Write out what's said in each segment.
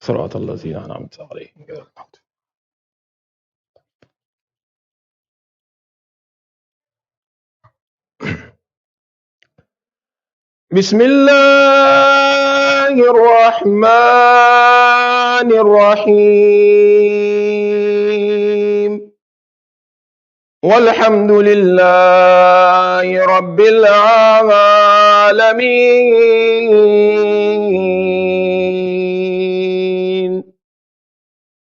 صراط الذين أنعمت عليهم غير المغضوب. بسم الله الرحمن الرحيم. والحمد لله رب العالمين،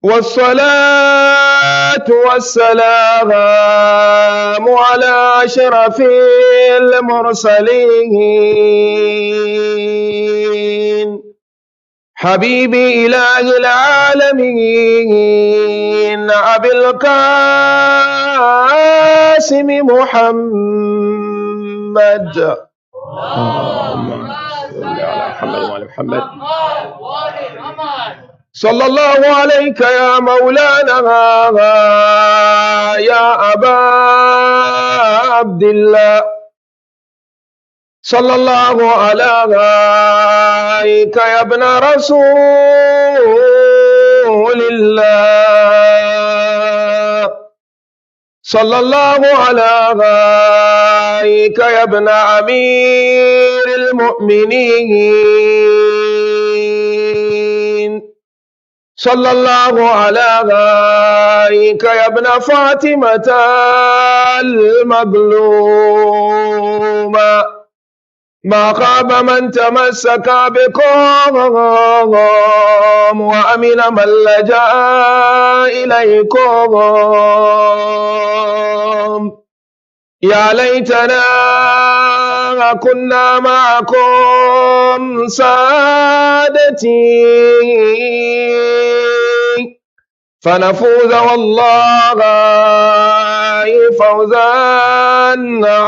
والصلاة والسلام على أشرف المرسلين، حبيب إله العالمين أبي القاسم محمد. اللهم صل على محمد وعلى محمد. صلى الله عليك يا مولانا يا أبا عبد الله، صلى الله عليك يا ابن رسول الله، صلى الله عليك يا ابن أمير المؤمنين، صلى الله عليك يا ابن فاطمة المظلومة، ما خاب من تمسك بكم وأمن من لجأ إليكم. يا ليتنا كنا معكم سادتي فنفوز والله فوزا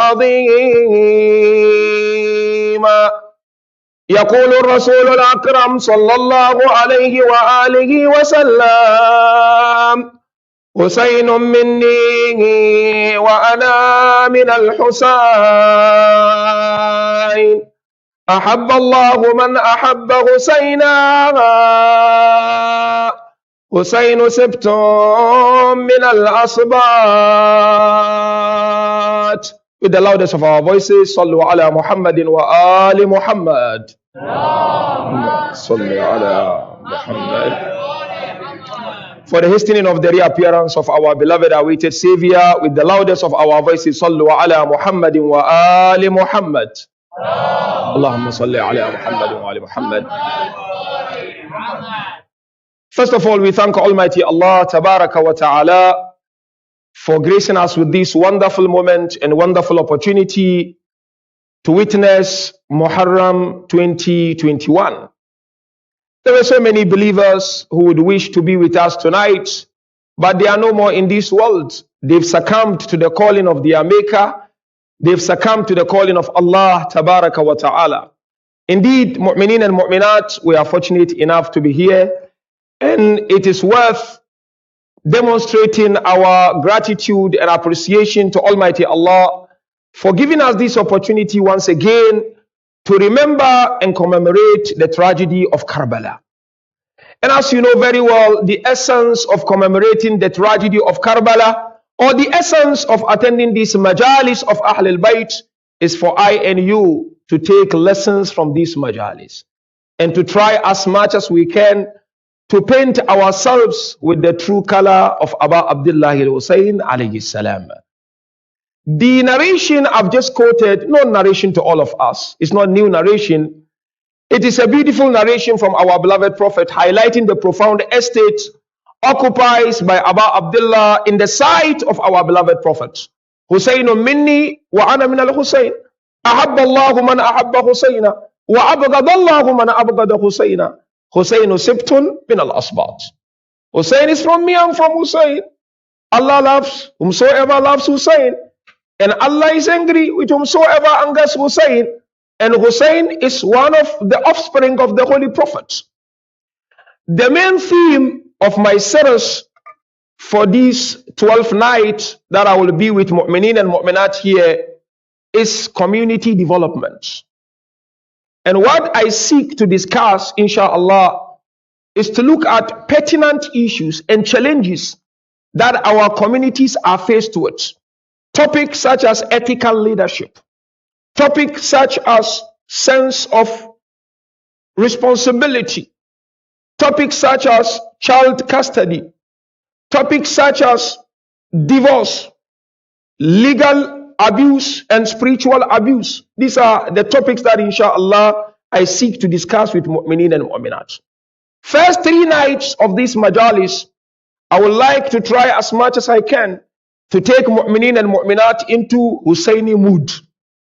عظيما. يقول الرسول الأكرم صلى الله عليه وآله وسلم: حسين مني وأنا من الحسين، أحب الله من أحب حسينا، حسين سبت من الأصبات. With the loudest of our voices, صلوا على محمد وآل محمد. صلوا على محمد. For the hastening of the reappearance of our beloved awaited Savior, with the loudest of our voices, صلوا على محمد وآل محمد. اللهم صل على محمد وآل محمد. First of all, we thank Almighty Allah Tabaraka wa Ta'ala for gracing us with this wonderful moment and wonderful opportunity to witness Muharram 2021. There were so many believers who would wish to be with us tonight, but they are no more in this world. They've succumbed to the calling of their Maker. They've succumbed to the calling of Allah Tabaraka wa Ta'ala. Indeed, mu'mineen and mu'minat, we are fortunate enough to be here, and it is worth demonstrating our gratitude and appreciation to Almighty Allah for giving us this opportunity once again to remember and commemorate the tragedy of Karbala. And as you know very well, the essence of commemorating the tragedy of Karbala, or the essence of attending these majalis of Ahlul Bayt, is for I and you to take lessons from these majalis and to try as much as we can to paint ourselves with the true color of Abu Abdullah al-Husayn alayhi salam. The narration I've just quoted, no narration to all of us, it's not new narration. It is a beautiful narration from our beloved Prophet, highlighting the profound estate occupied by Abu Abdullah in the sight of our beloved Prophet. Husein minni wa ana min al-Husayn. Ahabba Allahu man ahabba Husayna wa abghada Allahu man abghada Husayna. Husayn sibtun min al-asbat. Husayn is from me, I'm from Husayn. Allah loves whomsoever loves Husayn, and Allah is angry with whomsoever angers Husayn. And Husayn is one of the offspring of the Holy Prophet. The main theme of my series for this 12th night that I will be with mu'mineen and mu'minat here is community development. And what I seek to discuss, inshallah, is to look at pertinent issues and challenges that our communities are faced with. Topics such as ethical leadership, topics such as sense of responsibility, topics such as child custody, topics such as divorce, legal abuse and spiritual abuse. These are the topics that inshallah I seek to discuss with mu'mineen and mu'minat. First 3 nights of this majalis, I would like to try as much as I can to take mu'mineen and mu'minat into Husaini mood.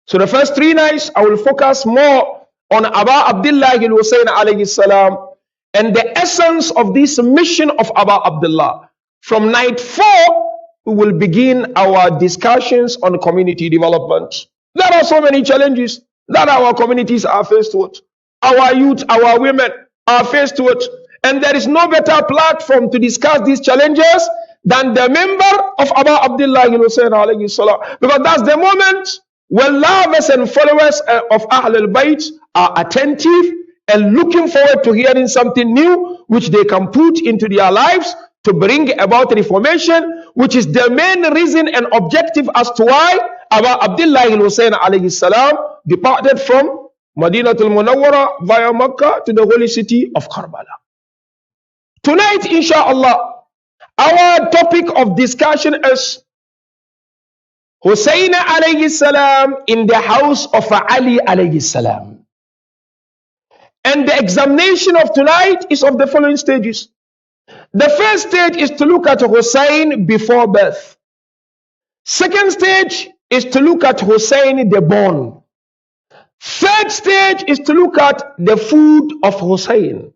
So the first 3 nights, I will focus more on Aba Abdullah al-Husayn alayhi salam and the essence of this mission of Aba Abdullah. From night 4, we will begin our discussions on community development. There are so many challenges that our communities are faced with. Our youth, our women are faced with. And there is no better platform to discuss these challenges than the member of Aba Abdullah al-Husayn alayhi salam. Because that's the moment when lovers and followers of Ahl al-Bayt are attentive and looking forward to hearing something new which they can put into their lives to bring about reformation, which is the main reason and objective as to why Aba Abdullah al-Husayn alayhi salam departed from Madinatul Munawwara via Makkah to the holy city of Karbala. Tonight, inshallah, our topic of discussion is Husayn alayhi salam in the house of Ali alayhi salam. And the examination of tonight is of the following stages. The first stage is to look at Husayn before birth. Second stage is to look at Husayn the born. Third stage is to look at the food of Husayn.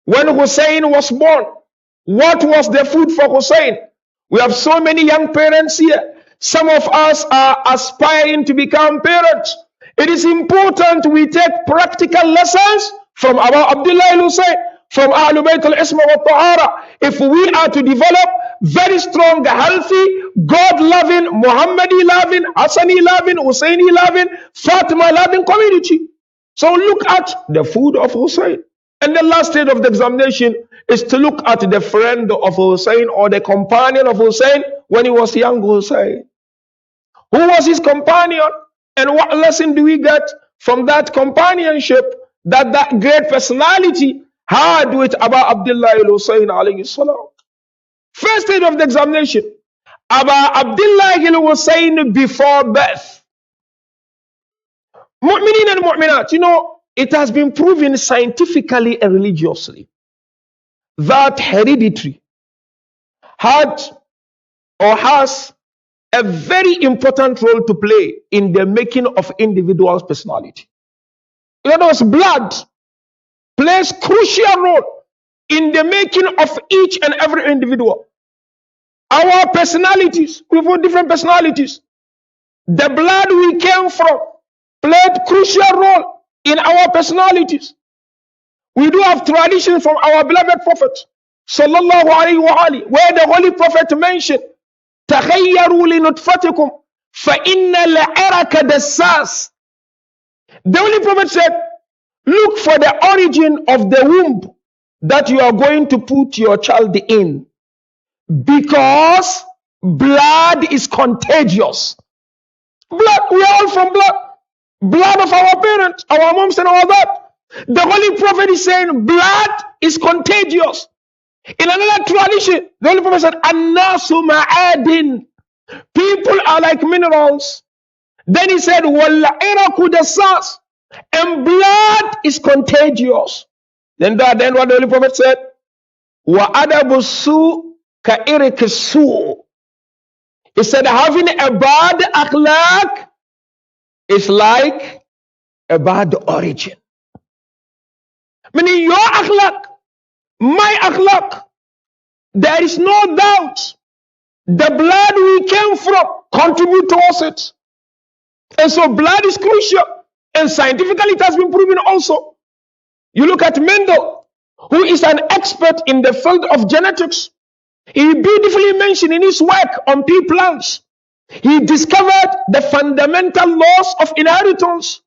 When Husayn was born, what was the food for Husayn? We have so many young parents here. Some of us are aspiring to become parents. It is important we take practical lessons from Aba Abdullah al-Husayn, from Ahlul Bayt al-Isma wa Tahara. If we are to develop very strong, healthy, God-loving, Muhammadi-loving, Hassani-loving, Husaini-loving, Fatima-loving community. So look at the food of Husayn. And the last stage of the examination is to look at the friend of Husayn or the companion of Husayn when he was young Husayn. Who was his companion? And what lesson do we get from that companionship that great personality had with Aba Abdullah al-Husayn alayhi salam? First stage of the examination, Aba Abdullah al-Husayn before birth. Mu'mineen and mu'minat, you know, it has been proven scientifically and religiously that heredity had or has a very important role to play in the making of individual's personality. In other words, blood plays crucial role in the making of each and every individual. Our personalities, we've got different personalities. The blood we came from played crucial role in our personalities. We do have tradition from our beloved Prophet sallallahu alaihi wa alihi, where the Holy Prophet mentioned, تَخَيَّرُوا لِنُطْفَتِكُمْ فَإِنَّ الْعِرَكَ دَسَّاسٌ. The Holy Prophet said, look for the origin of the womb that you are going to put your child in, because blood is contagious. Blood, we are all from blood. Blood of our parents, our moms and all that. The Holy Prophet is saying blood is contagious. In another tradition, the Holy Prophet said, An-nasu ma'adin. People are like minerals. Then he said, Wal-iraku dasas. And blood is contagious. Then what the Holy Prophet said, Wa-adabu su ka-irik su. He said, having a bad akhlaq is like a bad origin. Meaning your akhlaq, my akhlaq, there is no doubt the blood we came from contribute towards it. And so blood is crucial. And scientifically it has been proven also. You look at Mendel, who is an expert in the field of genetics. He beautifully mentioned in his work on pea plants, he discovered the fundamental laws of inheritance.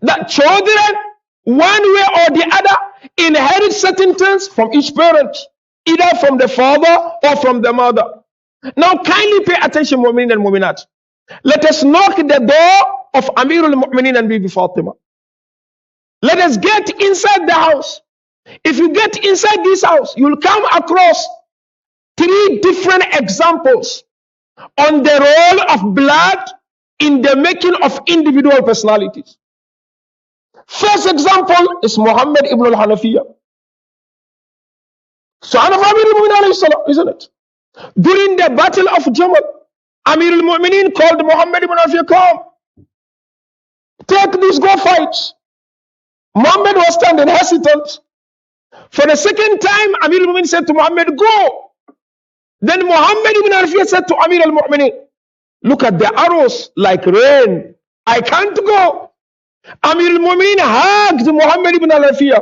That children, one way or the other, inherit inherit certain things from each parent, either from the father or from the mother. Now, kindly pay attention, Mu'minin and Mu'minat. Let us knock the door of Amirul Mu'minin and Bibi Fatima. Let us get inside the house. If you get inside this house, you'll come across 3 different examples on the role of blood in the making of individual personalities. First example is Muhammad ibn al-Hanafiya. Son of Amir al-Mu'minin, isn't it? During the battle of Jamal, Amir al-Mu'minin called Muhammad ibn al-Hanafiya, come, take this, go fight. Muhammad was standing hesitant. For the second time, Amir al-Mu'minin said to Muhammad, go. Then Muhammad ibn al-Hanafiya said to Amir al-Mu'minin, look at the arrows like rain. I can't go. Amir al-Mu'minin hugged Muhammad ibn al-Hanafiya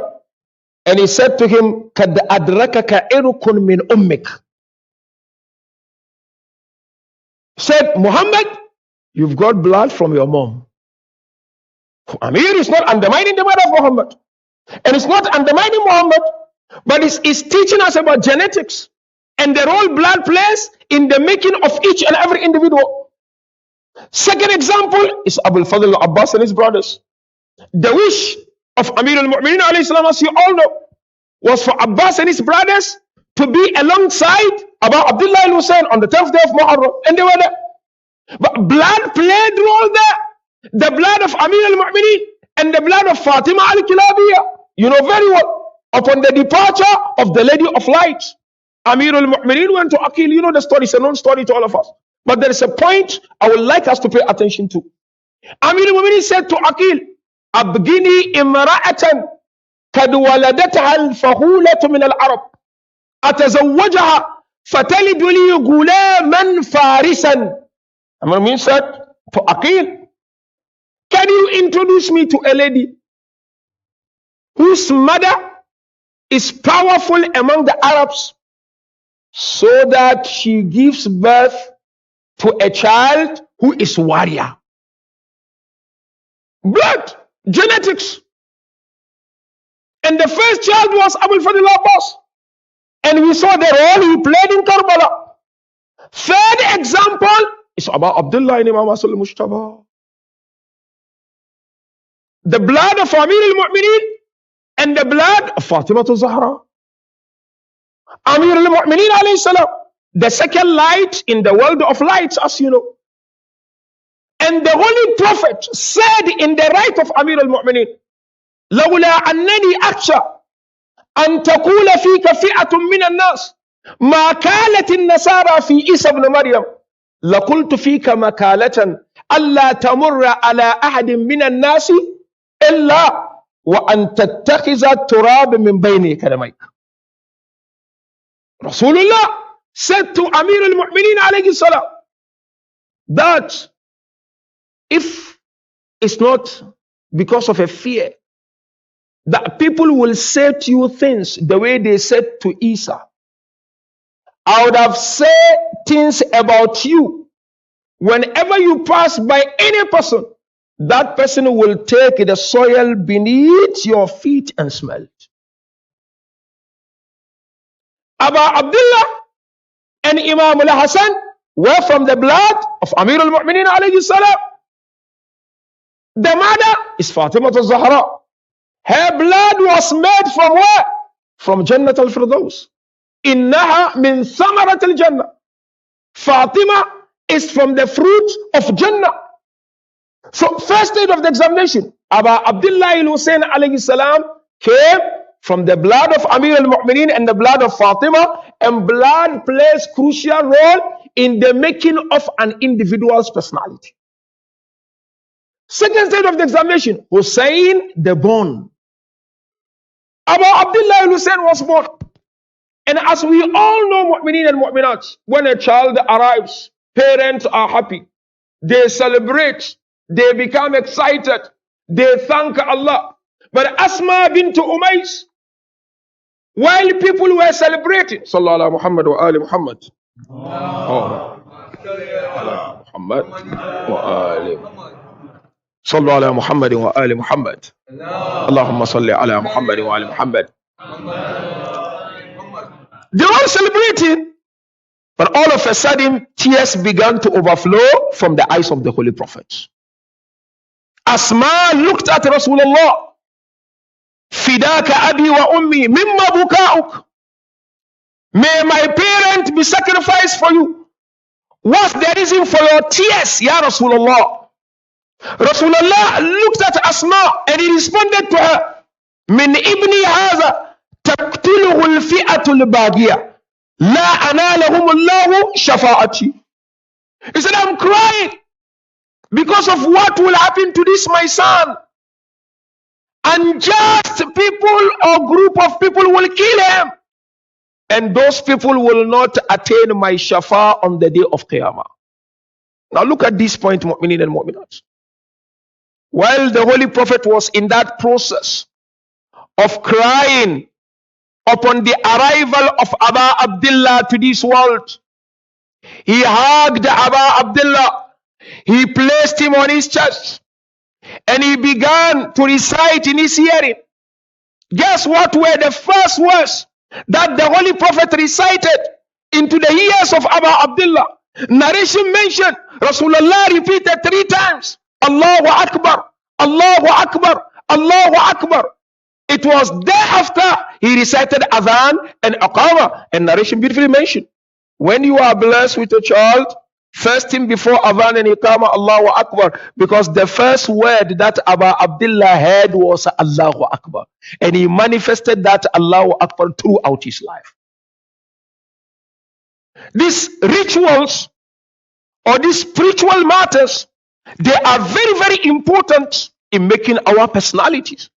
and he said to him, kad adrakaka irkun min ummik. Said, Muhammad, you've got blood from your mom. Amir is not undermining the mother of Muhammad. And it's not undermining Muhammad, but it's teaching us about genetics and the role blood plays in the making of each and every individual. Second example is Abu al-Fadl al-Abbas and his brothers. The wish of Amir al-Mu'minin alayhi salam, as you all know, was for Abbas and his brothers to be alongside Abu Abdullah al-Husein on the 10th day of Muharram, and they were there. But blood played role there. The blood of Amir al-Mu'minin and the blood of Fatima al-Kilabiyya, you know very well, upon the departure of the Lady of Light, Amir al-Mu'minin went to Aqil. You know the story, it's a known story to all of us. But there is a point I would like us to pay attention to. Amir al-Mu'minin said to Aqil, Abgini imra'atan kad waladataha al-fahulatu min al-Arab atazawwajaha fatalidu li gulaman farisan. Amir al-Mu'minin said to Aqil, can you introduce me to a lady whose mother is powerful among the Arabs, so that she gives birth to a child who is warrior? Blood, genetics. And the first child was Abu al-Fadl al-Abbas. And we saw the role he played in Karbala. Third example is about Abdullah ibn Imam al-Mujtaba. The blood of Amir al-Mu'minin and the blood of Fatima al-Zahra. Amir al-Mu'minin alayhi salam, the second light in the world of lights, as you know. And the Holy Prophet said in the right of Amir al-Mu'minin, لولا أنني أخشى أن تقول فيك فئة من الناس ما كالت النصارى في عيسى ابن مريم لقلت فيك مكالة ألا تمر على أحد من الناس إلا وأن تتخذ التراب من بين قدميك. Rasulullah said to Amir al-Mu'minin alayhi salam that if it's not because of a fear that people will say to you things the way they said to Isa, I would have said things about you. Whenever you pass by any person, that person will take the soil beneath your feet and smell it. Abu Abdullah and Imam al-Hasan were from the blood of Amir al-Mu'minin alayhi salam. The mother is Fatima al-Zahra. Her blood was made from where? From Jannat al-Firdaus. Innaha min thamarat al-Jannah. Fatima is from the fruit of Jannah. So first stage of the examination, Abu Abdullah al-Husayn alayhi salam came from the blood of Amir al-Mu'minin and the blood of Fatima, and blood plays crucial role in the making of an individual's personality. Second stage of the examination, Husein the born. Abu Abdullah al-Husayn was born. And as we all know, Mu'minin and Mu'minat, when a child arrives, parents are happy. They celebrate. They become excited. They thank Allah. But Asma bint Umays, while people were celebrating, Sallallahu ala Muhammad wa ali Muhammad. Muhammad wa ali Sallallahu ala Muhammad wa ali Muhammad. Allahumma salli ala Muhammad wa ali Muhammad. They were all celebrating, but all of a sudden, tears began to overflow from the eyes of the Holy Prophet. Asma looked at Rasulullah. Fidaka abi wa ummi mimma bukauk. May my parent be sacrificed for you. What's the reason for your tears, Ya Rasulullah? Rasulullah looked at Asma and he responded to her, Min ibni haza taqtuluhu al-fi'atu al-baghiya la analahum Allahu shafa'ati. He said, I'm crying because of what will happen to this my son. Unjust people or group of people will kill him. And those people will not attain my shafa on the day of Qiyamah. Now look at this point, mu'minin and mu'minat. While the Holy Prophet was in that process of crying upon the arrival of Aba Abdullah to this world, he hugged Aba Abdullah. He placed him on his chest and he began to recite in his hearing. Guess what were the first words that the Holy Prophet recited into the ears of Aba Abdullah? Narration mentioned, Rasulullah repeated 3 times, Allahu Akbar, Allahu Akbar, Allahu Akbar. It was thereafter he recited Adhan and Aqama, and narration beautifully mentioned. When you are blessed with a child, first thing before Adhan and Iqama, Allahu Akbar, because the first word that Aba Abdullah heard was Allahu Akbar, and he manifested that Allahu Akbar throughout his life. These rituals or these spiritual matters, they are very, very important in making our personalities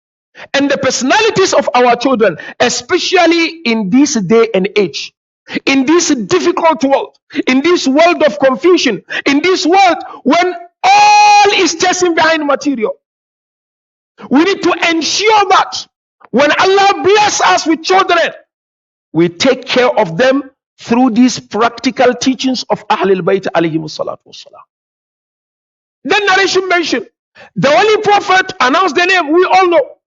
and the personalities of our children, especially in this day and age. In this difficult world, in this world of confusion, in this world when all is chasing behind material, we need to ensure that when Allah bless us with children, we take care of them through these practical teachings of Ahlul Bayt alayhimu salatu wassalam. Then narration mentioned, the Holy Prophet announced the name, we all know.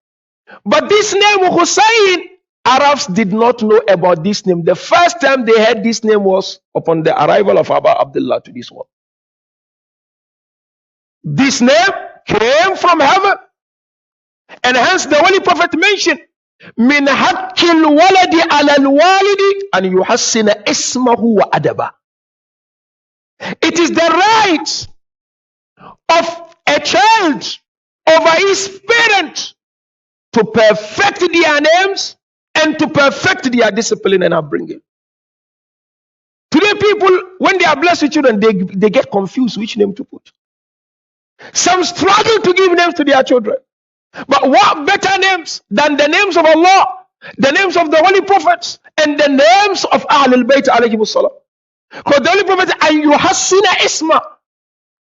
But this name, Husein, Arabs did not know about this name. The first time they heard this name was upon the arrival of Aba Abdullah to this world. This name came from heaven. And hence the Holy Prophet mentioned, Min haqqil waladi ala al-walidi an yuhassina ismahu wa adaba. It is the right of a child over his parent to perfect their names and to perfect their discipline and upbringing. Today people, when they are blessed with children, they get confused which name to put. Some struggle to give names to their children. But what better names than the names of Allah, the names of the Holy Prophets, and the names of Ahlul Bayt alayhimu salam? Because the Holy Prophet, an yuhassina isma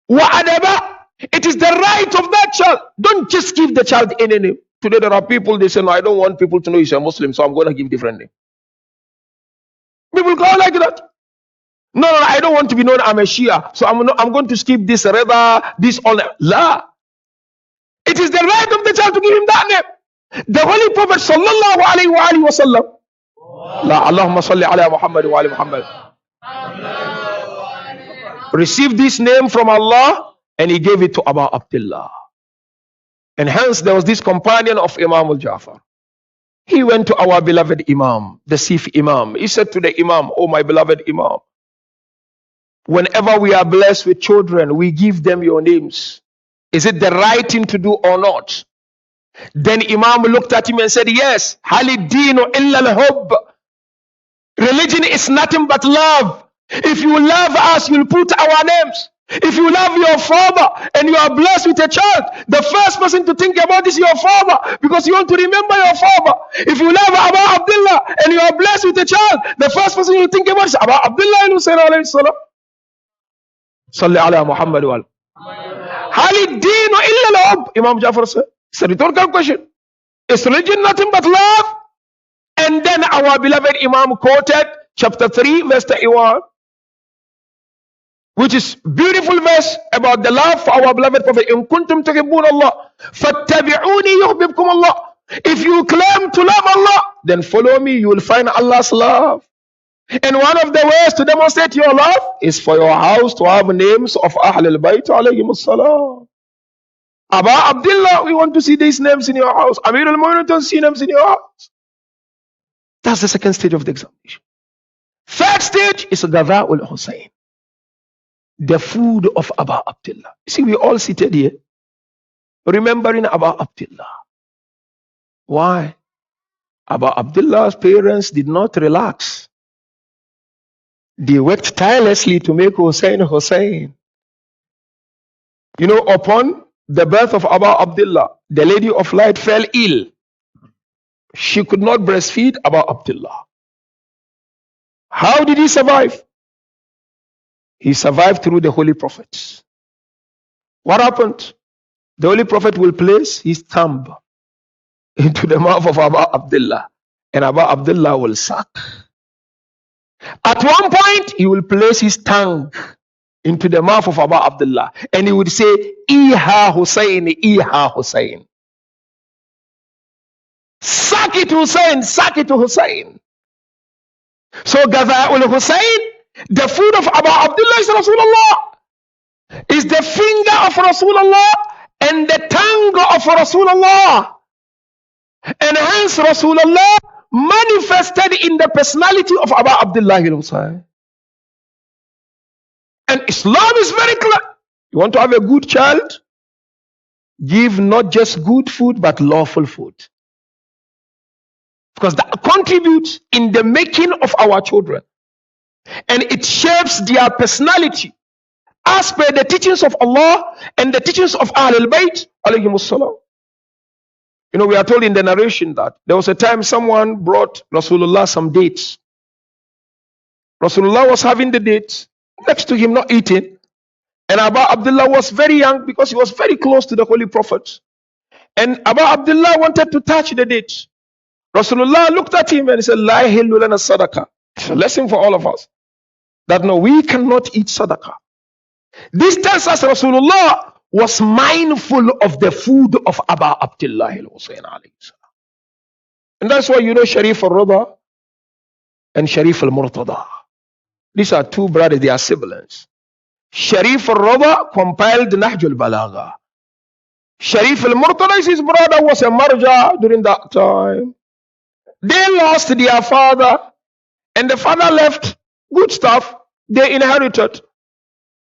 wa adaba. It is the right of that child. Don't just give the child any name. Today there are people, they say, no, I don't want people to know he's a Muslim, so I'm going to give different name. People go like that. No, I don't want to be known I'm a Shia, so I'm going to skip this Reda, this all that. La. It is the right of the child to give him that name. The Holy Prophet sallallahu alayhi wa sallam. La Allahumma salli ala Muhammad wa ala Muhammad. Received this name from Allah and he gave it to Aba Abdullah. And hence there was this companion of Imam al-Jafar. He went to our beloved Imam, the Sif Imam. He said to the Imam, oh my beloved Imam, whenever we are blessed with children, we give them your names. Is it the right thing to do or not? Then Imam looked at him and said, yes. Halidinu illa al-hubb. Religion is nothing but love. If you love us, you'll put our names. If you love your father and you are blessed with a child, the first person to think about is your father, because you want to remember your father. If you love Aba Abdullah and you are blessed with a child, the first person you think about is Aba Abdullah and Husein alayhi salam. Salli ala Muhammad wa Halid deen illa al-hub. Imam Jafar said, it's a rhetorical question. Is religion nothing but love? And then our beloved Imam quoted chapter 3 verse 31, which is beautiful verse about the love for our beloved Prophet. In kuntum tuhibbun Allah fattabi'uni yuhibbukum Allah. If you claim to love Allah, then follow me, you will find Allah's love. And one of the ways to demonstrate your love is for your house to have names of Ahlul Bayt alayhim salam. Aba Abdullah, we want to see these names in your house. Amir al-Mu'minin, to see names in your house. That's the second stage of the examination. Third stage is Ghadha'ul Husein, the food of Aba Abdullah. You see, we all seated here remembering Aba Abdullah. Why? Aba Abdullah's parents did not relax. They worked tirelessly to make Husein Husein. You know, upon the birth of Aba Abdullah, the Lady of Light fell ill. She could not breastfeed Aba Abdullah. How did he survive? He survived through the Holy Prophets. What happened? The Holy Prophet will place his thumb into the mouth of Aba Abdullah, and Aba Abdullah will suck. At one point, he will place his tongue into the mouth of Aba Abdullah, and he would say, Iha Husein, Iha Husein. Suck it, Husein, suck it, Husein. So, Ghadha'ul Husein, the food of Aba Abdullah is Rasulullah. Is the finger of Rasulullah and the tongue of Rasulullah. And hence Rasulullah manifested in the personality of Aba Abdullah al-Husayn. And Islam is very clear. You want to have a good child? Give not just good food, but lawful food. Because that contributes in the making of our children. And it shapes their personality as per the teachings of Allah and the teachings of Ahlul Bayt alayhimus salam. You know, we are told in the narration that there was a time someone brought Rasulullah some dates. Rasulullah was having the dates next to him, not eating. And Aba Abdullah was very young because he was very close to the Holy Prophet. And Aba Abdullah wanted to touch the dates. Rasulullah looked at him and he said, La hillu lana sadaqah. It's a lesson for all of us. That no, we cannot eat sadaqah. This tells us Rasulullah was mindful of the food of Aba Abdullah al-Husayn alayhi salam. And that's why you know Sharif al-Rada and Sharif al-Murtada. These are two brothers, they are siblings. Sharif al-Rada compiled Nahj al-Balagha. Sharif al-Murtada is his brother, was a marja during that time. They lost their father, and the father left good stuff. They inherited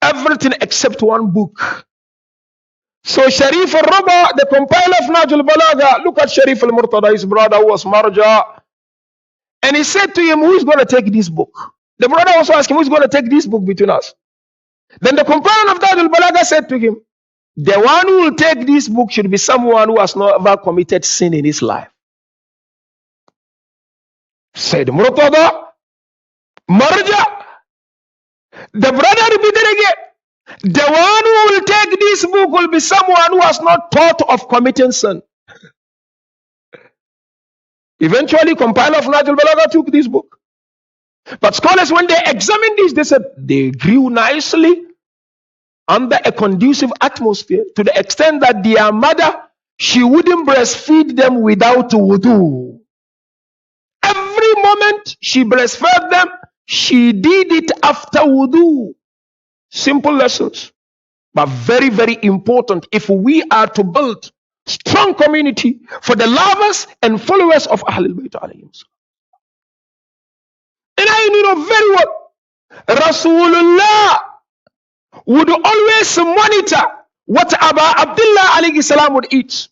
everything except one book. So Sharif al-Raba, the compiler of Nahj al-Balagha, look at Sharif al-Murtada, his brother who was marja, and he said to him, who is going to take this book? The brother also asked him, who is going to take this book between us? Then the compiler of Nahj al-Balagha said to him, the one who will take this book should be someone who has never committed sin in his life. Said Murtada, marja. The brother repeated again, the one who will take this book will be someone who has not thought of committing sin. Eventually, compiler of Nahj al-Balagha took this book. But scholars, when they examined this, they said they grew nicely under a conducive atmosphere to the extent that their mother, she wouldn't breastfeed them without wudu. Every moment she breastfed them, she did it after wudu. Simple lessons, but very, very important if we are to build strong community for the lovers and followers of Ahlul Bayt alayhim salam. And I know very well, Rasulullah would always monitor what Aba Abdullah alayhi salam would eat.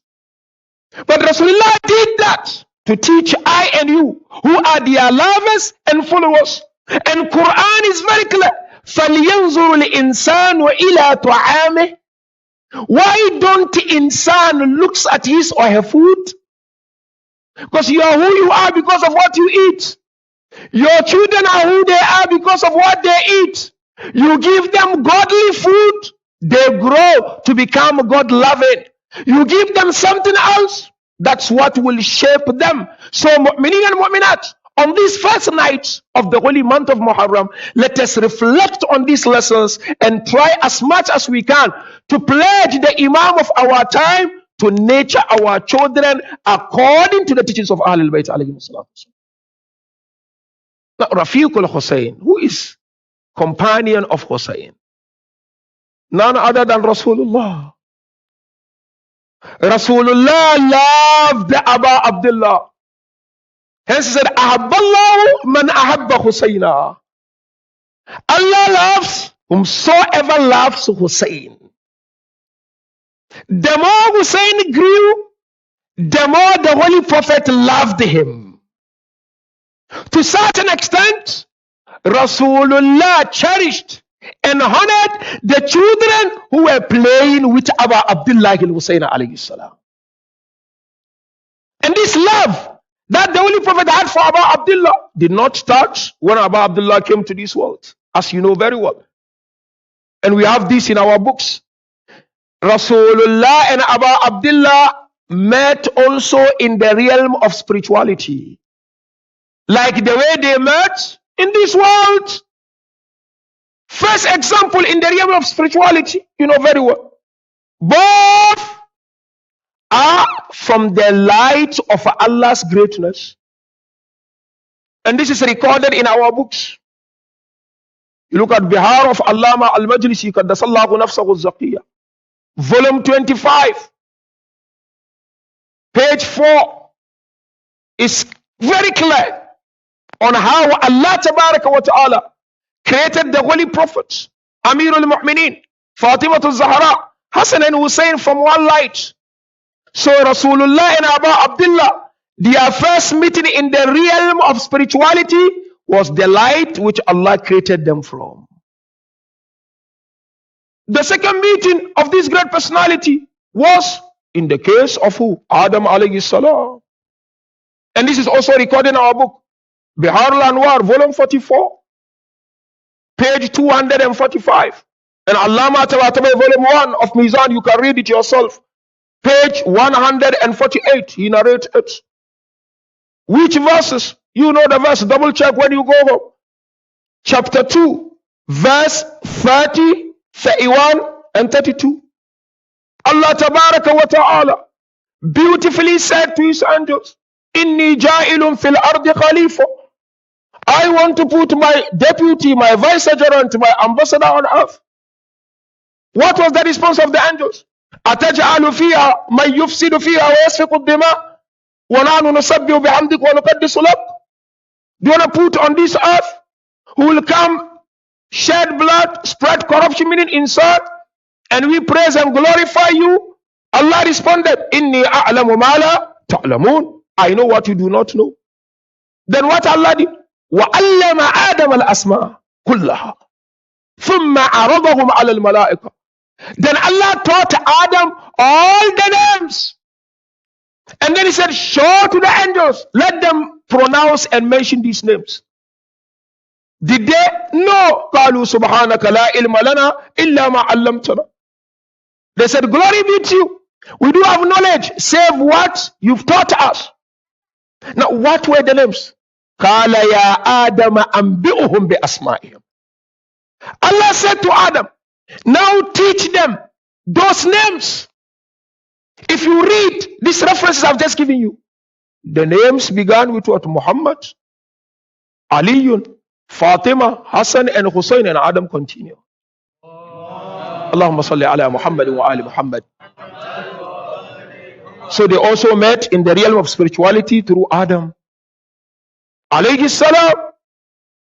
But Rasulullah did that to teach I and you, who are their lovers and followers. And Quran is very clear. فَلْيَنْظُرُ الْإِنسَانُ إِلَىٰ طَعَامِهِ. Why don't the insan looks at his or her food? Because you are who you are because of what you eat. Your children are who they are because of what they eat. You give them godly food, they grow to become God-loving. You give them something else, that's what will shape them. So, mu'minin and mu'minat, on this first night of the holy month of Muharram, let us reflect on these lessons and try as much as we can to pledge the Imam of our time to nurture our children according to the teachings of Ahlul Bayt alayhi salatu. Now, Rafiqul Husein, who is companion of Husein? None other than Rasulullah. Rasulullah loved Abu Abdullah. Hence he said, Ahabballahu man ahabba Husaina. Allah loves whomsoever loves Husein. The more Husein grew, the more the Holy Prophet loved him. To such an extent, Rasulullah cherished and honored the children who were playing with Abu Abdullah al-Husayn alayhi salam. And this love that the Holy Prophet had for Abu Abdullah did not start when Abu Abdullah came to this world, as you know very well. And we have this in our books. Rasulullah and Abu Abdullah met also in the realm of spirituality, like the way they met in this world. First example in the realm of spirituality, you know very well. Both are from the light of Allah's greatness. And this is recorded in our books. You look at Bihar of Allama al-Majlisi, Qaddasallahu nafsahu az-Zaqiyya, volume 25, page 4, is very clear on how Allah Tabaraka wa Ta'ala created the holy prophets, Amirul Mu'mineen, Fatimatul Zahra, Hassan and Husayn from one light. So Rasulullah and Abu Abdullah, their first meeting in the realm of spirituality was the light which Allah created them from. The second meeting of this great personality was in the case of who? Adam alayhi salam. And this is also recorded in our book, Bihar al-Anwar, volume 44, page 245. And Allama Tabatabay, volume 1 of Mizan, you can read it yourself. Page 148, he narrates it. Which verses? You know the verse, double check when you go home. Chapter 2, verse 30, 31, and 32. Allah Tabaraka wa Ta'ala beautifully said to his angels, Inni ja'ilun fil ardi khalifa. I want to put my deputy, my vicegerent, my ambassador on earth. What was the response of the angels? أتجعل فيها من يفسد فيها ويسفك الدماء ونحن نسبح بحمدك ونقدس لك. Do you want to put on this earth who will come, shed blood, spread corruption, meaning insult, and we praise and glorify you? Allah responded, Inni a'lamu ma la ta'lamun. I know what you do not know. Then what Allah did? وَعَلَّمَ آدَمَ الْأَسْمَاءَ كُلَّهَا ثُمَّ عَرَضَهُمْ عَلَى الْمَلَائِكَةِ. Then Allah taught Adam all the names. And then he said, show to the angels, let them pronounce and mention these names. Did they? No. قَالُوا سُبْحَانَكَ لَا إِلْمَ لَنَا إِلَّا مَا عَلَّمْتَنَا. They said, glory be to you. We do have knowledge, save what you've taught us. Now, what were the names? قَالَ يَا آدَمَ أَنْبِئُهُمْ بِأَسْمَائِهِمْ. Allah said to Adam, now teach them those names. If you read these references I've just given you, the names began with what? Muhammad, Aliyun, Fatima, Hassan, and Husayn, and Adam continue. Allahumma salli ala Muhammad wa ali Muhammad. So they also met in the realm of spirituality through Adam alayhi salam.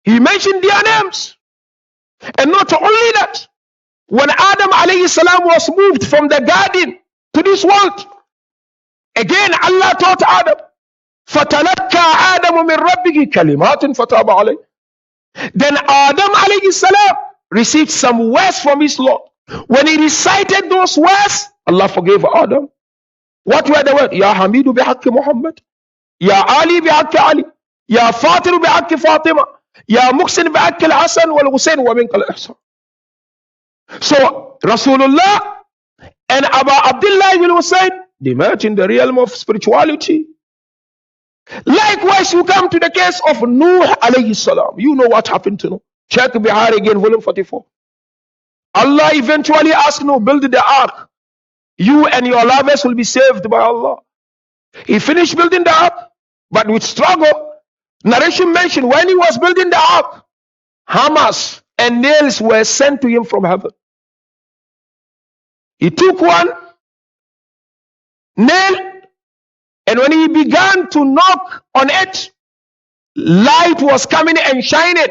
He mentioned their names. And not only that, when Adam alayhi salam was moved from the garden to this world, again Allah taught Adam, فَتَلَكَّى آدَمُ مِنْ رَبِّهِ كَلِمَاتٍ فَتَابَ عَلَيْهِ. Then Adam alayhi salam received some words from his Lord. When he recited those words, Allah forgave Adam. What were the words? Ya Hamidu bihaqqi Muhammad, Ya Ali bihaqqi Ali, Ya Fatiru bihaqqi Fatima, Ya Muhsin bihaqqi al-Hasan wal Husayn wa minka al-Ihsan. So Rasulullah and Abu Abdullah ibn Husayn, they met in the realm of spirituality. Likewise, you come to the case of Nuh alayhi salam. You know what happened to Nuh. Check Bihar again, volume 44. Allah eventually asked Nuh, build the ark. You and your lovers will be saved by Allah. He finished building the ark, but with struggle. Narration mentioned when he was building the ark, hammers and nails were sent to him from heaven. He took one nail, and when he began to knock on it, light was coming and shining.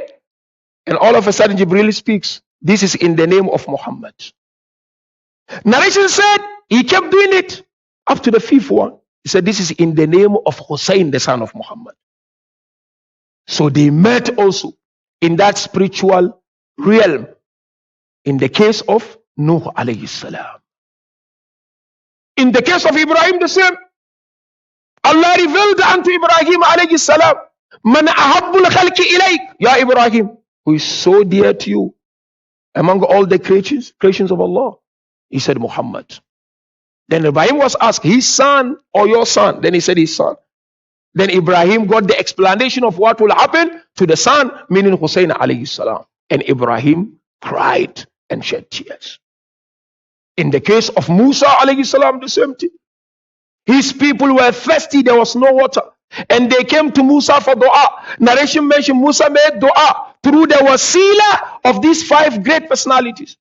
And all of a sudden, Jibril speaks, this is in the name of Muhammad. Narration said he kept doing it up to the fifth one. He said, this is in the name of Husein, the son of Muhammad. So they met also in that spiritual realm. In the case of Nuh alayhi salam. In the case of Ibrahim, the same. Allah revealed unto Ibrahim alayhi salam, Man ahabbul khalki ilayk, Ya Ibrahim, who is so dear to you among all the creations of Allah. He said, Muhammad. Then Ibrahim was asked, his son or your son? Then he said, his son. Then Ibrahim got the explanation of what will happen to the son, meaning Husein alayhi salam. And Ibrahim cried and shed tears. In the case of Musa alayhi salam, the same thing. His people were thirsty, there was no water. And they came to Musa for dua. Narration mentioned Musa made dua through the wasila of these 5 great personalities.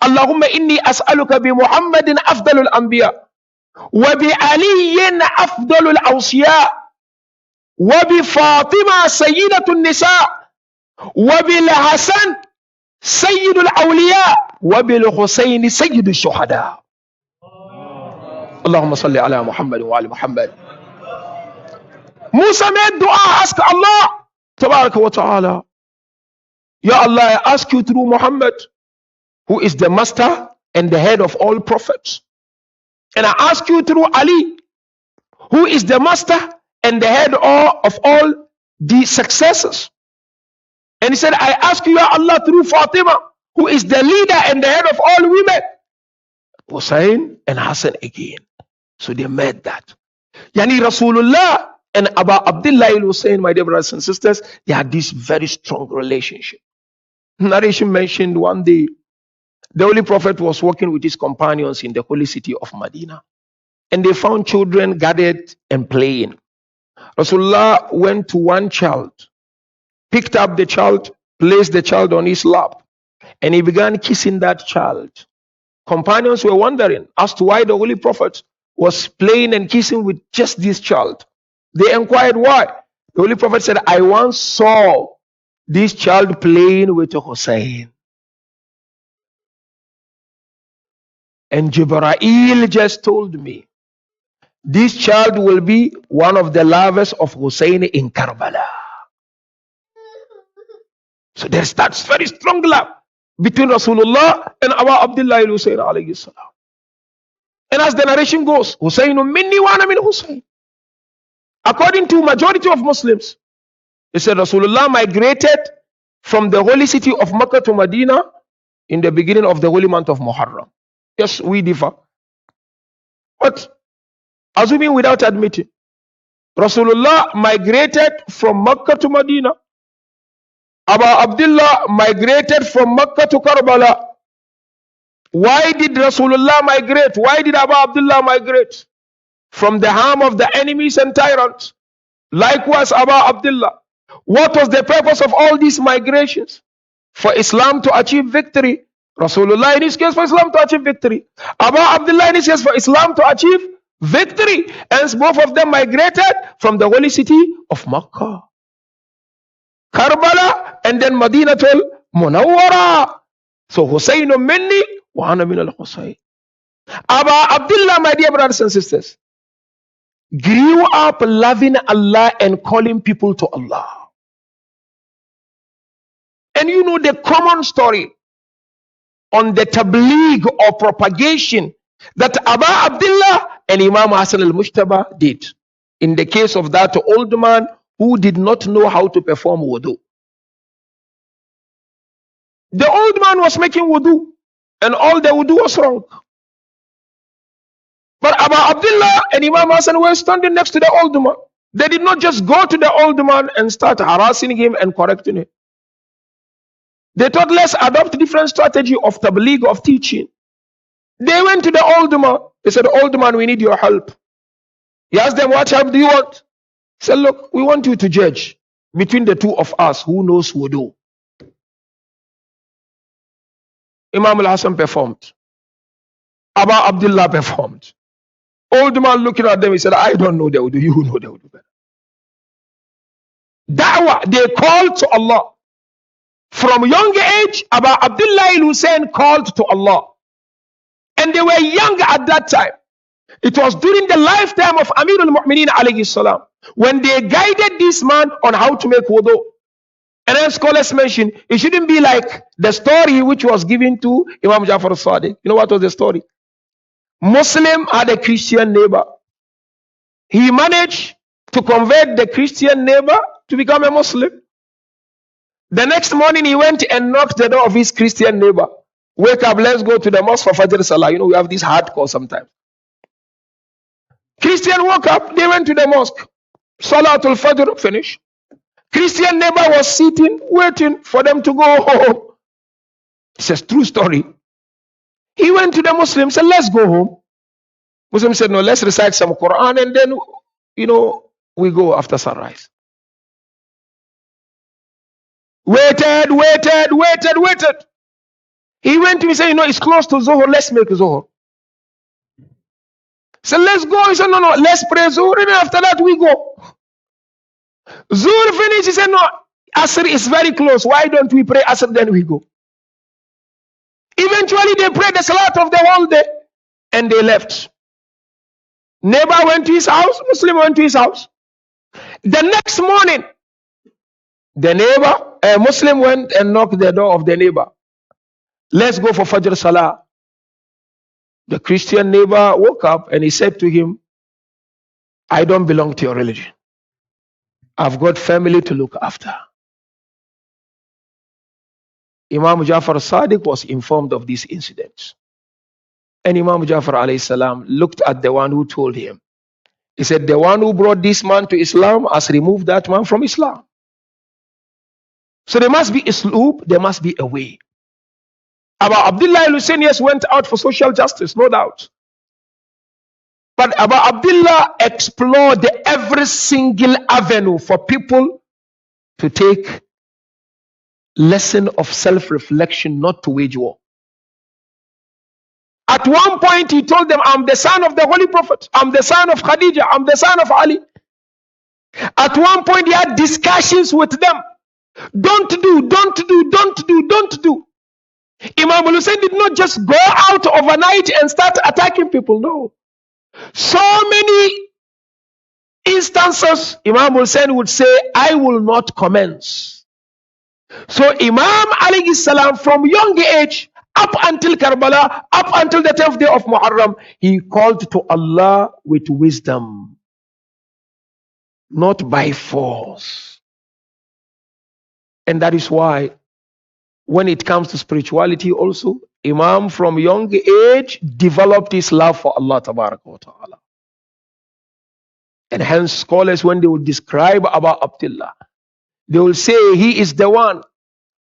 Allahumma inni as'aluka bi Muhammadin afdalul anbiya wa bi Aliyin afdalul awsiya wa bi Fatima sayyidatun nisa wa bil Hasan sayyidul awliya wa bil Husayn sayyidul shuhada. Allahumma salli ala Muhammad wa ali Muhammad. Musa made dua, ask Allah tabaraka wa ta'ala, Ya Allah, I ask you through Muhammad, who is the master and the head of all prophets. And I ask you through Ali, who is the master and the head of all the successors. And he said, I ask you, Ya Allah, through Fatima, who is the leader and the head of all women. Husain and Hassan again. So they made that. Yani Rasulullah and Abu Abdullah al-Husayn, my dear brothers and sisters, they had this very strong relationship. Narration mentioned one day, the Holy Prophet was walking with his companions in the holy city of Medina, and they found children gathered and playing. Rasulullah went to one child, picked up the child, placed the child on his lap, and he began kissing that child. Companions were wondering as to why the Holy Prophet was playing and kissing with just this child. They inquired why. The Holy Prophet said, I once saw this child playing with Husein. And Jibreel just told me, this child will be one of the lovers of Husein in Karbala. So there's that very strong love between Rasulullah and Abu Abdullah al-Husayn alayhi salam. And as the narration goes, Husaynun minni wa ana min Husayn. According to majority of Muslims, they said Rasulullah migrated from the holy city of Makkah to Medina in the beginning of the holy month of Muharram. Yes, we differ. But assuming without admitting, Rasulullah migrated from Makkah to Medina. Abu Abdullah migrated from Makkah to Karbala. Why did Rasulullah migrate? Why did Abu Abdullah migrate? From the harm of the enemies and tyrants. Likewise, Abu Abdullah. What was the purpose of all these migrations? For Islam to achieve victory. Rasulullah in his case for Islam to achieve victory. Abu Abdullah in his case for Islam to achieve victory. Hence both of them migrated from the holy city of Makkah, Karbala, and then Madinatul Munawwara. So Husaynun minni wa ana min al-Husayn. Abu Abdullah, my dear brothers and sisters, grew up loving Allah and calling people to Allah. And you know the common story on the tabligh or propagation that Abu Abdullah and Imam Hassan al-Mujtaba did. In the case of that old man who did not know how to perform wudu. The old man was making wudu and all the wudu was wrong. But Abu Abdullah and Imam Hassan were standing next to the old man. They did not just go to the old man and start harassing him and correcting him. They thought, let's adopt different strategy of tabligh, of teaching. They went to the old man They said, old man, we need your help. He asked them, what help do you want? He said, look, we want you to judge between the two of us who knows wudu. Imam al-Hassan performed. Abu Abdullah performed. Old man looking at them, he said, I don't know the wudu, you know the wudu better. Da'wah, they called to Allah. From young age, Abu Abdullah Husein called to Allah. And they were young at that time. It was during the lifetime of Amir al-Mu'mineen alayhi salam when they guided this man on how to make wudu. And then scholars mention it shouldn't be like the story which was given to Imam Jafar al-Sadiq. You know what was the story? Muslim had a Christian neighbor. He managed to convert the Christian neighbor to become a Muslim. The next morning he went and knocked the door of his Christian neighbor. Wake up, let's go to the mosque for Fajr Salah. You know, we have this hardcore sometimes. Christian woke up, they went to the mosque. Salatul Fajr, finish. Christian neighbor was sitting, waiting for them to go home. It's a true story. He went to the Muslim, said, let's go home. Muslim said, no, let's recite some Quran and then, we go after sunrise. Waited. He went to me and said, it's close to Zohar, let's make Zohar. So let's go. He said, no, let's pray Zuhr, and after that we go. Zuhr finished. He said, no, Asr is very close. Why don't we pray Asr, then we go? Eventually they prayed the Salat of the whole day, and they left. Neighbor went to his house, Muslim went to his house. The next morning, the neighbor, Muslim went and knocked the door of the neighbor. Let's go for Fajr Salah. The Christian neighbor woke up and he said to him, I don't belong to your religion. I've got family to look after. Imam Jafar Sadiq was informed of these incidents. And Imam Jafar alayhi salam looked at the one who told him. He said, the one who brought this man to Islam has removed that man from Islam. So there must be a sloop, there must be a way. Abu Abdullah Husein went out for social justice, no doubt. But Abu Abdullah explored every single avenue for people to take lesson of self-reflection, not to wage war. At one point he told them, I'm the son of the Holy Prophet, I'm the son of Khadija, I'm the son of Ali. At one point he had discussions with them. Don't do. Imam Hussein did not just go out overnight and start attacking people. No. So many instances, Imam Hussein would say, I will not commence. So Imam alayhi salam, from young age, up until Karbala, up until the 10th day of Muharram, he called to Allah with wisdom, not by force. And that is why when it comes to spirituality also, Imam from young age developed his love for Allah Tabaraka wa Ta'ala. And hence scholars, when they will describe Abu Abdullah, they will say he is the one.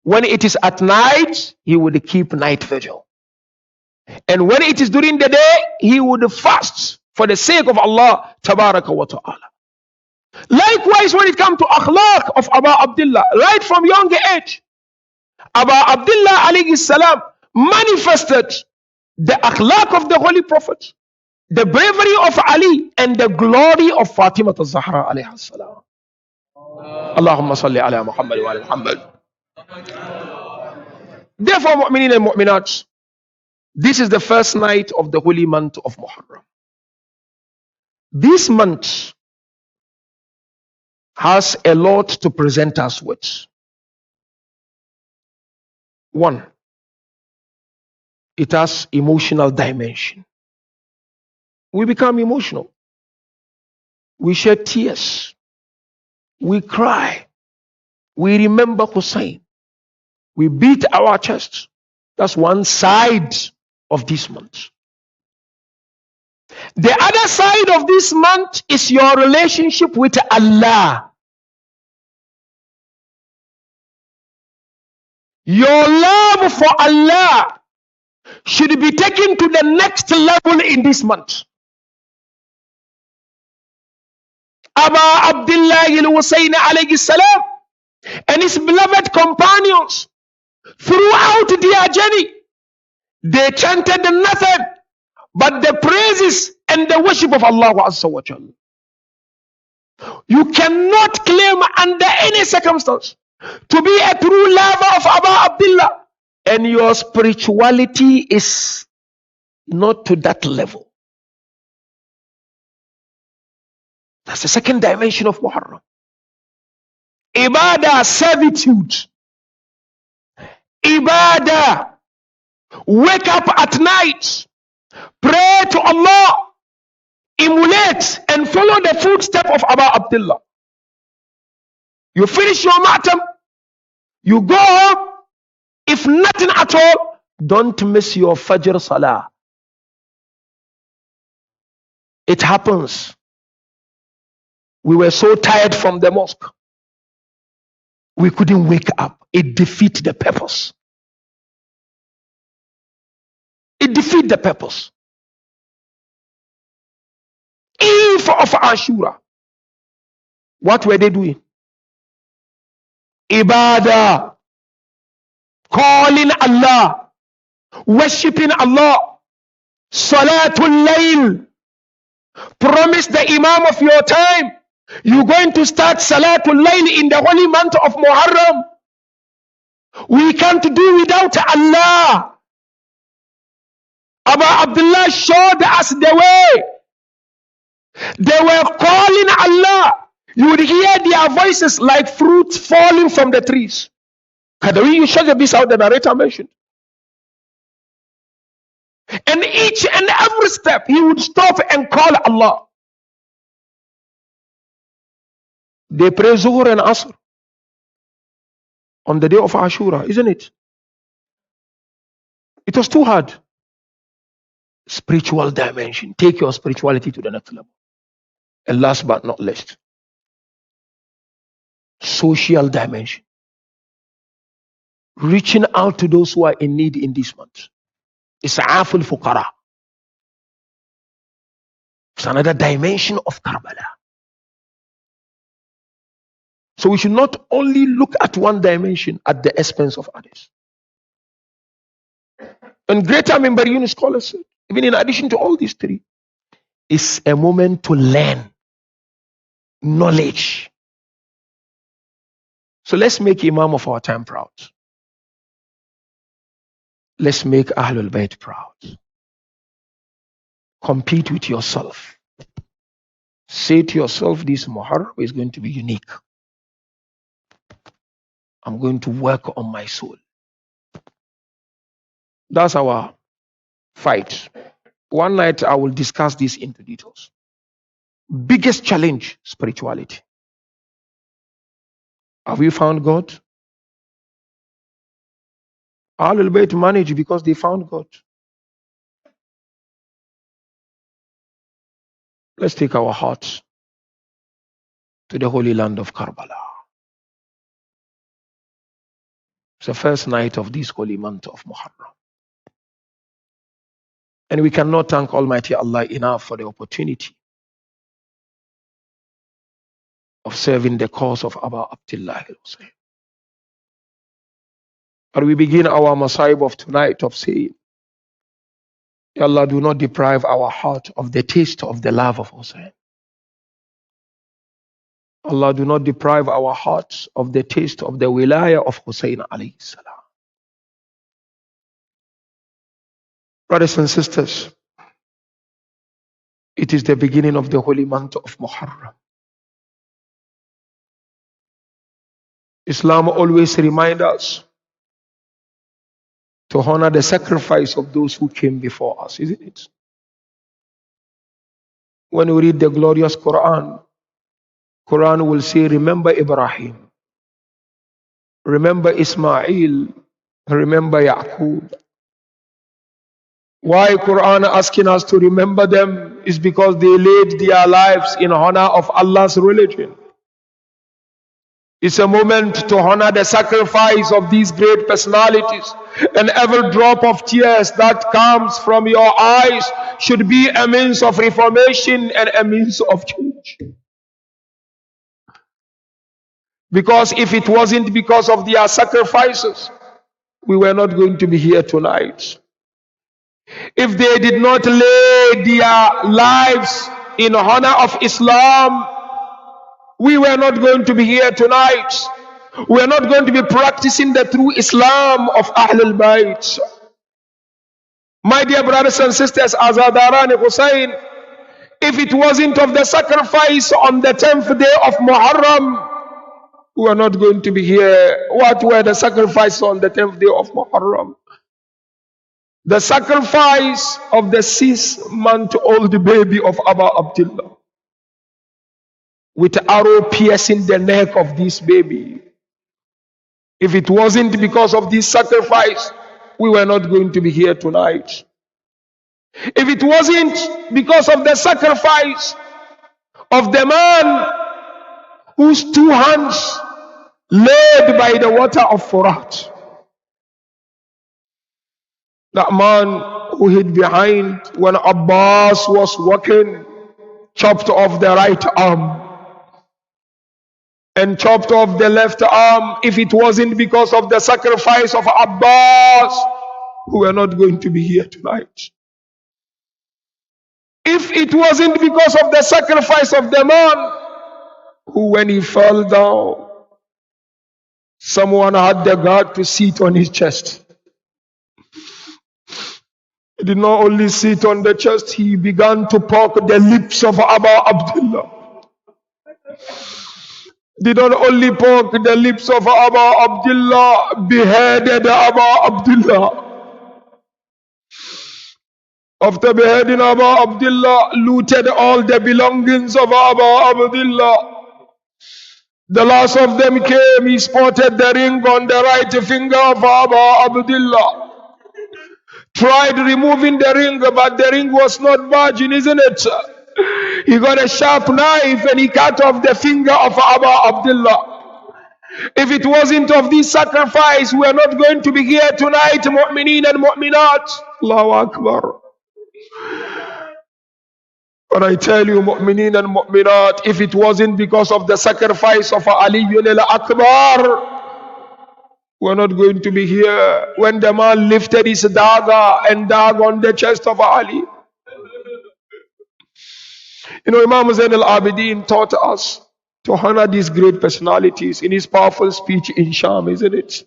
When it is at night, he would keep night vigil. And when it is during the day, he would fast for the sake of Allah Tabaraka wa Ta'ala. Likewise, when it comes to akhlaq of Abu Abdullah, right from young age, Abu Abdullah alayhi salam manifested the akhlaq of the Holy Prophet, the bravery of Ali, and the glory of Fatima al-Zahra alayhi salam. Allahumma salli ala Muhammad wa ala Muhammad. Therefore, mu'minin and mu'minat, this is the first night of the holy month of Muharram. This month has a lot to present us with. One, it has emotional dimension. We become emotional. We shed tears. We cry. We remember Husein. We beat our chests. That's one side of this month. The other side of this month is your relationship with Allah. Your love for Allah, should be taken to the next level in this month. Aba Abdullah al-Husayn alayhi salam and his beloved companions, throughout their journey, they chanted nothing but the praises and the worship of Allah Azza wa Jalla. You cannot claim under any circumstance to be a true lover of Aba Abdullah and your spirituality is not to that level. That's the second dimension of Muharram. Ibadah, servitude. Ibadah, wake up at night, pray to Allah, emulate and follow the footsteps of Aba Abdullah. You finish your matam, you go home. If nothing at all, don't miss your Fajr Salah. It happens. We were so tired from the mosque. We couldn't wake up. It defeats the purpose. It defeats the purpose. Eve of Ashura. What were they doing? Ibadah. Calling Allah. Worshipping Allah. Salatul Layl. Promise the Imam of your time. You're going to start Salatul Layl in the holy month of Muharram. We can't do without Allah. Aba Abdullah showed us the way. They were calling Allah. You would hear their voices like fruit falling from the trees. Hyderi, you shut this out, the narrator mentioned. And each and every step, he would stop and call Allah. They pray Zuhur and Asr on the day of Ashura, isn't it? It was too hard. Spiritual dimension. Take your spirituality to the next level. And last but not least, social dimension. Reaching out to those who are in need in this month. Isa'aful fuqara. It's another dimension of Karbala. So we should not only look at one dimension at the expense of others. And greater Mimbariyun scholars said, even in addition to all these three, it's a moment to learn knowledge. So let's make Imam of our time proud. Let's make Ahlul Bayt proud. Compete with yourself. Say to yourself, this Muharram is going to be unique. I'm going to work on my soul. That's our fight. One night I will discuss this into details. Biggest challenge, spirituality. Have we found God? Ahlul Bayt manage because they found God. Let's take our hearts to the holy land of Karbala. It's the first night of this holy month of Muharram. And we cannot thank Almighty Allah enough for the opportunity of serving the cause of Aba Abdullah al-Husayn. But we begin our Masaib of tonight of saying, Ya Allah, do not deprive our heart of the taste of the love of Husayn. Allah, do not deprive our hearts of the taste of the wilaya of Husayn alayhi salam. Brothers and sisters, it is the beginning of the holy month of Muharram. Islam always reminds us to honor the sacrifice of those who came before us, isn't it? When we read the glorious Quran, Quran will say, remember Ibrahim, remember Ismail, remember Yaqub. Why Quran asking us to remember them is because they laid their lives in honor of Allah's religion. It's a moment to honor the sacrifice of these great personalities. And every drop of tears that comes from your eyes should be a means of reformation and a means of change. Because if it wasn't because of their sacrifices, we were not going to be here tonight. If they did not lay their lives in honor of Islam, we were not going to be here tonight. We are not going to be practicing the true Islam of Ahlul Bayt. My dear brothers and sisters, Azadaran Husein, if it wasn't of the sacrifice on the 10th day of Muharram, we are not going to be here. What were the sacrifices on the 10th day of Muharram? The sacrifice of the 6-month-old baby of Abu Abdullah, with arrow piercing the neck of this baby. If it wasn't because of this sacrifice, we were not going to be here tonight. If it wasn't because of the sacrifice of the man whose 2 hands laid by the water of Furat, that man who hid behind when Abbas was walking, chopped off the right arm and chopped off the left arm. If it wasn't because of the sacrifice of Abbas, we were not going to be here tonight. If it wasn't because of the sacrifice of the man who, when he fell down, someone had the guard to sit on his chest. He did not only sit on the chest, he began to poke the lips of Abu Abdullah. Did not only poke the lips of Abu Abdullah, beheaded Abu Abdullah. After beheading Abu Abdullah, looted all the belongings of Abu Abdullah. The last of them came, he spotted the ring on the right finger of Abu Abdullah. Tried removing the ring, but the ring was not budging, isn't it? He got a sharp knife and he cut off the finger of Abu Abdullah. If it wasn't of this sacrifice, we are not going to be here tonight, mu'mineen and mu'minat. Allahu Akbar. But I tell you, mu'mineen and mu'minat, if it wasn't because of the sacrifice of Ali al-Akbar, we're not going to be here. When the man lifted his dagger and dagger on the chest of Ali. You know, Imam Zain al-Abidin taught us to honor these great personalities in his powerful speech in Sham, isn't it?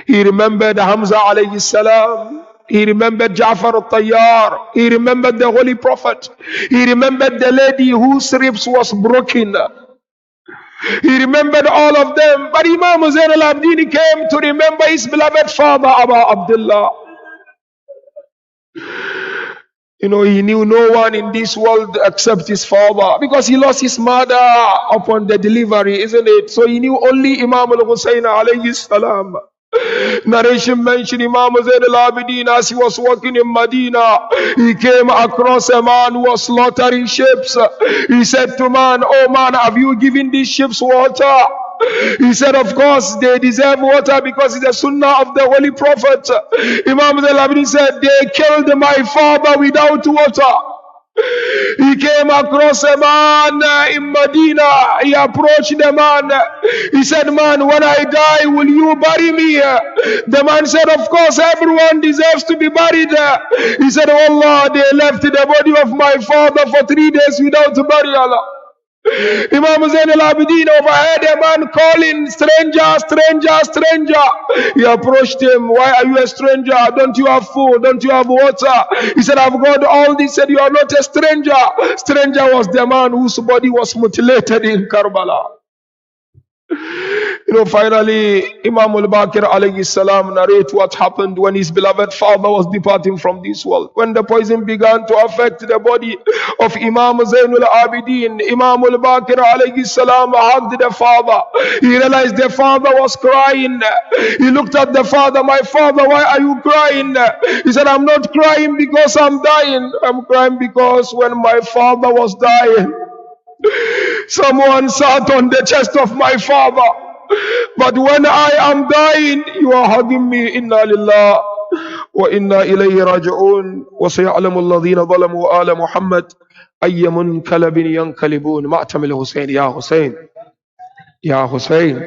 He remembered Hamza alayhi salam. He remembered Ja'far al-Tayyar. He remembered the Holy Prophet. He remembered the lady whose ribs was broken. He remembered all of them. But Imam Zain al-Abidin came to remember his beloved father, Abu Abdullah. You know, he knew no one in this world except his father, because he lost his mother upon the delivery, isn't it? So he knew only Imam al-Husayn alayhi salam. Narration mentioned Imam Zain al-Abidin as he was walking in Medina, he came across a man who was slaughtering sheep. He said to man, "Oh man, have you given these sheep water?" He said, "Of course they deserve water because it's the sunnah of the Holy Prophet." Imam Zain al-Abidin said, "They killed my father without water." He came across a man in Medina. He approached the man. He said, "Man, when I die, will you bury me?" The man said, "Of course, everyone deserves to be buried." He said, "Oh Allah, they left the body of my father for 3 days without burial." Imam Zain al-Abidin overheard a man calling, "Stranger, stranger, stranger." He approached him. "Why are you a stranger? Don't you have food? Don't you have water?" He said, "I've got all this." He said, "You are not a stranger." Stranger was the man whose body was mutilated in Karbala. You know, finally, Imam al-Baqir alayhi salam narrate what happened when his beloved father was departing from this world. When the poison began to affect the body of Imam Zain al-Abidin, Imam al-Baqir alayhi salam hugged the father. He realized the father was crying. He looked at the father, "My father, why are you crying?" He said, "I'm not crying because I'm dying. I'm crying because when my father was dying, Someone sat on the chest of my father. But when I am dying, you are hugging me. Inna lillah wa inna ilayhi raji'un. Wa sayalamu alladhina zalamu ala Muhammad ayya munkalabin yankalibun. Ma'tamil Husein, ya Husein, ya Husein.